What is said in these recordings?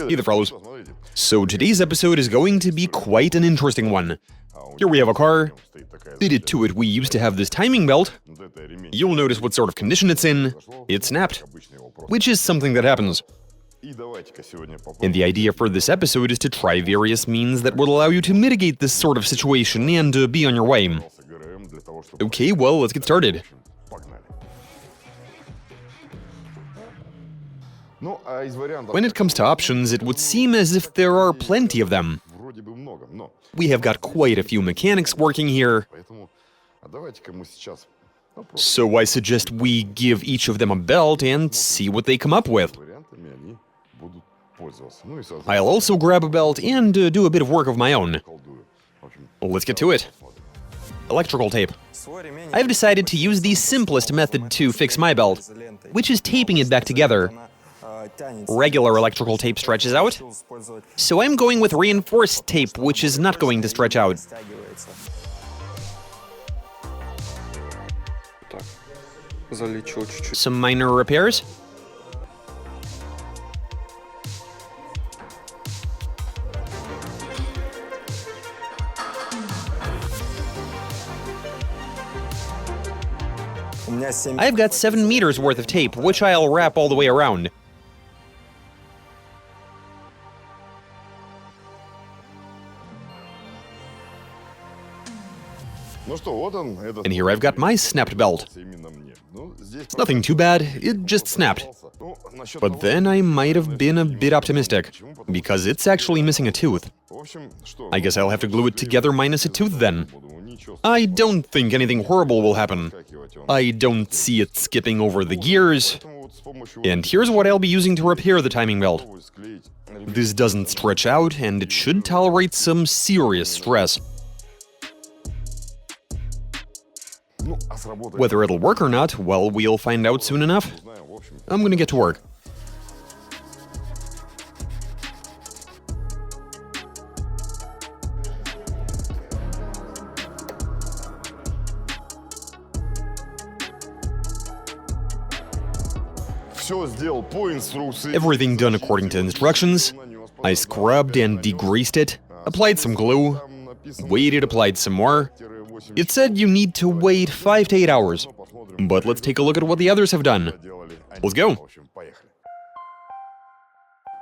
Either follows. So today's episode is going to be quite an interesting one. Here we have a car. Fitted to it we used to have this timing belt. You'll notice what sort of condition it's in. It snapped, which is something that happens. And the idea for this episode is to try various means that will allow you to mitigate this sort of situation and be on your way. Okay, well, let's get started. When it comes to options, it would seem as if there are plenty of them. We have got quite a few mechanics working here. So I suggest we give each of them a belt and see what they come up with. I'll also grab a belt and do a bit of work of my own. Let's get to it. Electrical tape. I've decided to use the simplest method to fix my belt, which is taping it back together. Regular electrical tape stretches out, so I'm going with reinforced tape, which is not going to stretch out. Some minor repairs. I've got 7 meters worth of tape, which I'll wrap all the way around. And here I've got my snapped belt. It's nothing too bad, it just snapped. But then I might have been a bit optimistic, because it's actually missing a tooth. I guess I'll have to glue it together minus a tooth then. I don't think anything horrible will happen. I don't see it skipping over the gears. And here's what I'll be using to repair the timing belt. This doesn't stretch out, and it should tolerate some serious stress. Whether it'll work or not, well, we'll find out soon enough. I'm gonna get to work. Everything done according to instructions. I scrubbed and degreased it, applied some glue, waited, applied some more. It said you need to wait 5 to 8 hours. But let's take a look at what the others have done. Let's go.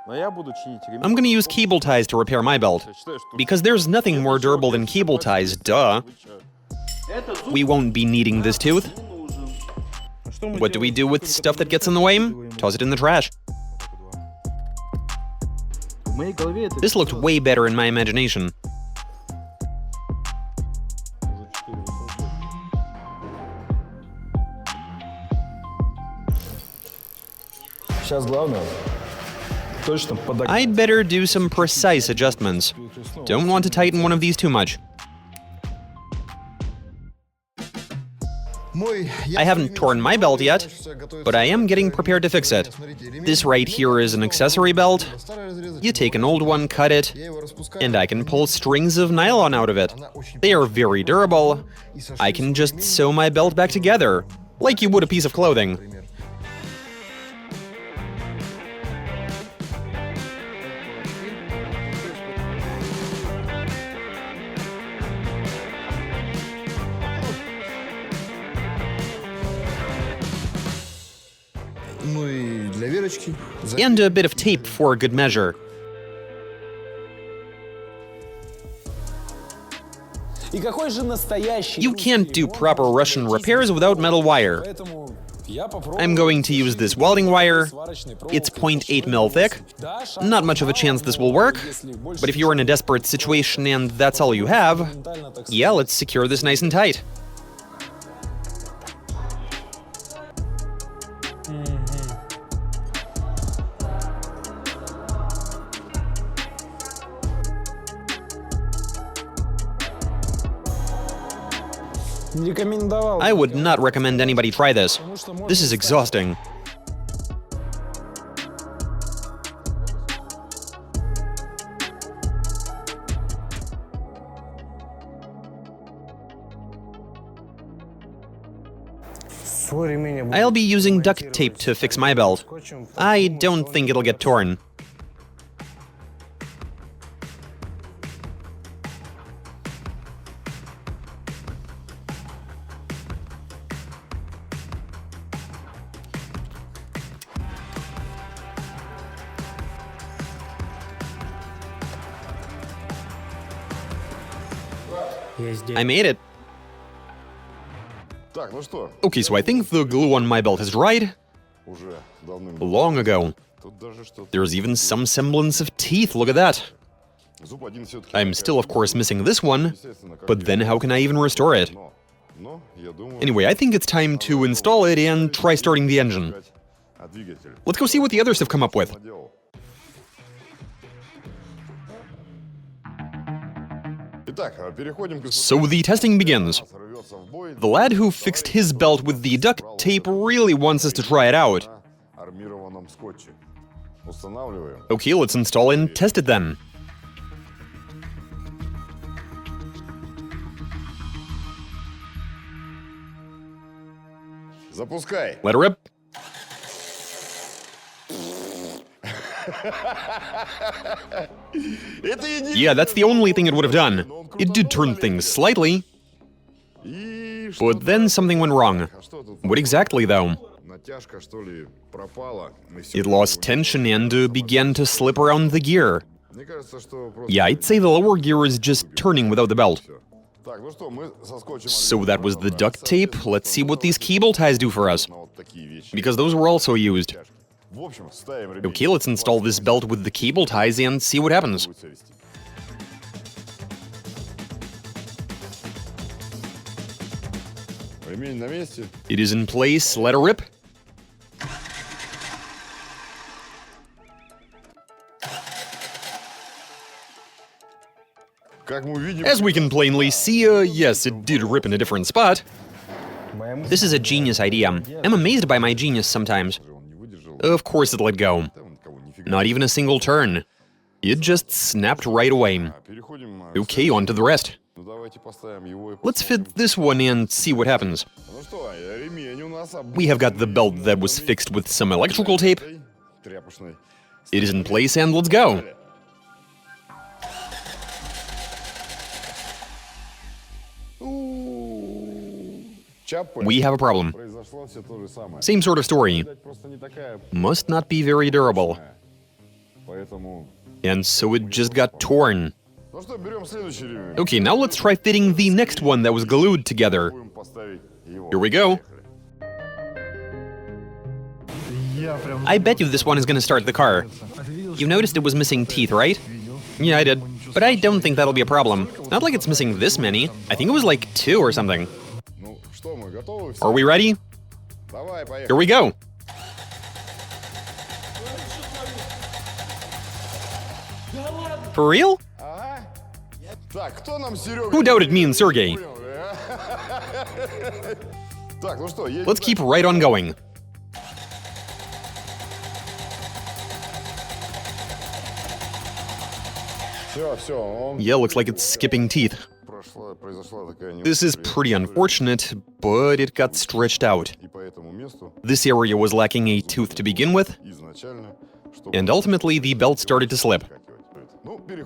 I'm gonna use cable ties to repair my belt, because there's nothing more durable than cable ties, duh. We won't be needing this tooth. What do we do with stuff that gets in the way? Toss it in the trash. This looked way better in my imagination. I'd better do some precise adjustments. Don't want to tighten one of these too much. I haven't torn my belt yet, but I am getting prepared to fix it. This right here is an accessory belt. You take an old one, cut it, and I can pull strings of nylon out of it. They are very durable. I can just sew my belt back together, like you would a piece of clothing. And a bit of tape for good measure. You can't do proper Russian repairs without metal wire. I'm going to use this welding wire. It's 0.8 mil thick. Not much of a chance this will work, but if you're in a desperate situation and that's all you have, yeah, let's secure this nice and tight. I would not recommend anybody try this. This is exhausting. I'll be using duct tape to fix my belt. I don't think it'll get torn. I made it. Okay, so I think the glue on my belt has dried long ago. There's even some semblance of teeth, look at that. I'm still, of course, missing this one, but then how can I even restore it? Anyway, I think it's time to install it and try starting the engine. Let's go see what the others have come up with. So the testing begins. The lad who fixed his belt with the duct tape really wants us to try it out. Okay, let's install and test it then. Let her rip. Yeah, that's the only thing it would have done. It did turn things slightly. But then something went wrong. What exactly, though? It lost tension and began to slip around the gear. Yeah, I'd say the lower gear is just turning without the belt. So that was the duct tape. Let's see what these cable ties do for us. Because those were also used. Okay, let's install this belt with the cable ties and see what happens. It is in place, let her rip. As we can plainly see, yes, it did rip in a different spot. This is a genius idea. I'm amazed by my genius sometimes. Of course it let go. Not even a single turn. It just snapped right away. Okay, on to the rest. Let's fit this one and see what happens. We have got the belt that was fixed with some electrical tape. It is in place and let's go. We have a problem. Same sort of story. Must not be very durable. And so it just got torn. Okay, now let's try fitting the next one that was glued together. Here we go. I bet you this one is gonna start the car. You noticed it was missing teeth, right? Yeah, I did. But I don't think that'll be a problem. Not like it's missing this many. I think it was like 2 or something. Are we ready? Here we go. For real? Who doubted me and Sergey? Let's keep right on going. Yeah, looks like it's skipping teeth. This is pretty unfortunate, but it got stretched out. This area was lacking a tooth to begin with, and ultimately the belt started to slip.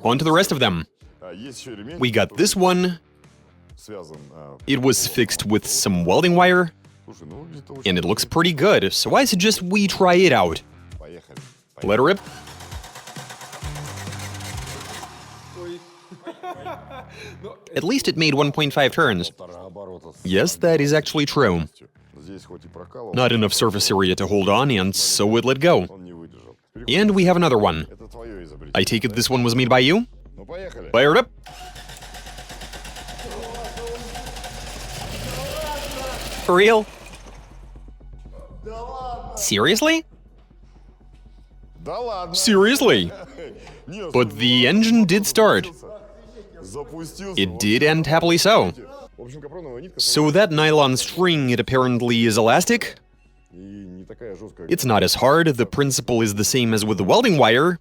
On to the rest of them. We got this one. It was fixed with some welding wire, and it looks pretty good, so I suggest we try it out. Let her rip. At least it made 1.5 turns. Yes, that is actually true. Not enough surface area to hold on, and so it let go. And we have another one. I take it this one was made by you? Fire it up! For real? Seriously? Seriously? But the engine did start. It did, and happily so. So that nylon string, it apparently is elastic. It's not as hard, the principle is the same as with the welding wire,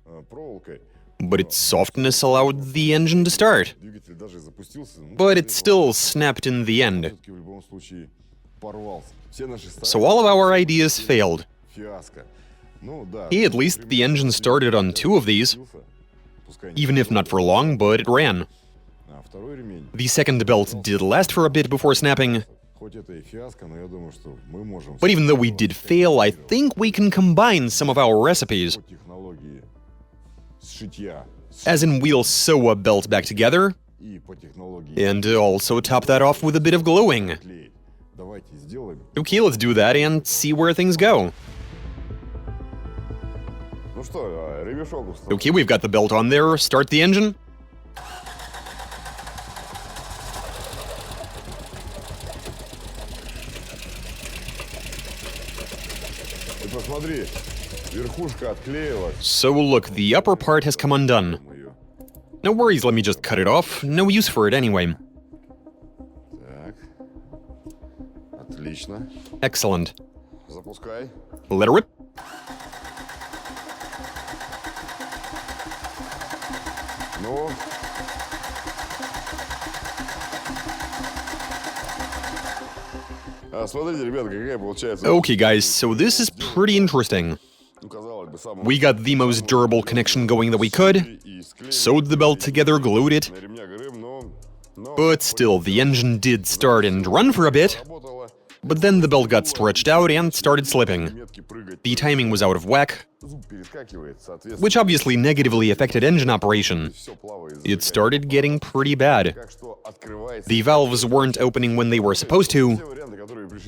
but its softness allowed the engine to start. But it still snapped in the end. So all of our ideas failed. Hey, at least the engine started on 2 of these. Even if not for long, but it ran. The second belt did last for a bit before snapping. But even though we did fail, I think we can combine some of our recipes. As in, we'll sew a belt back together, And also top that off with a bit of gluing. Okay, let's do that and see where things go. Okay, we've got the belt on there. Start the engine. So look, the upper part has come undone. No worries, let me just cut it off. No use for it anyway. Excellent. Let her rip. Okay guys, so this is pretty interesting. We got the most durable connection going that we could, sewed the belt together, glued it, but still, the engine did start and run for a bit, but then the belt got stretched out and started slipping. The timing was out of whack, which obviously negatively affected engine operation. It started getting pretty bad. The valves weren't opening when they were supposed to,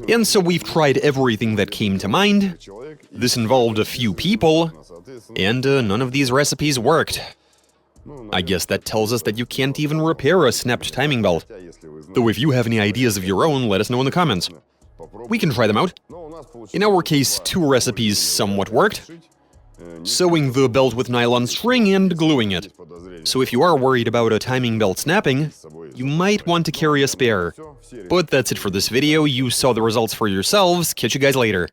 and so we've tried everything that came to mind. This involved a few people, and none of these recipes worked. I guess that tells us that you can't even repair a snapped timing belt. Though if you have any ideas of your own, let us know in the comments. We can try them out. In our case, 2 recipes somewhat worked. Sewing the belt with nylon string and gluing it. So if you are worried about a timing belt snapping, you might want to carry a spare. But that's it for this video, you saw the results for yourselves, catch you guys later.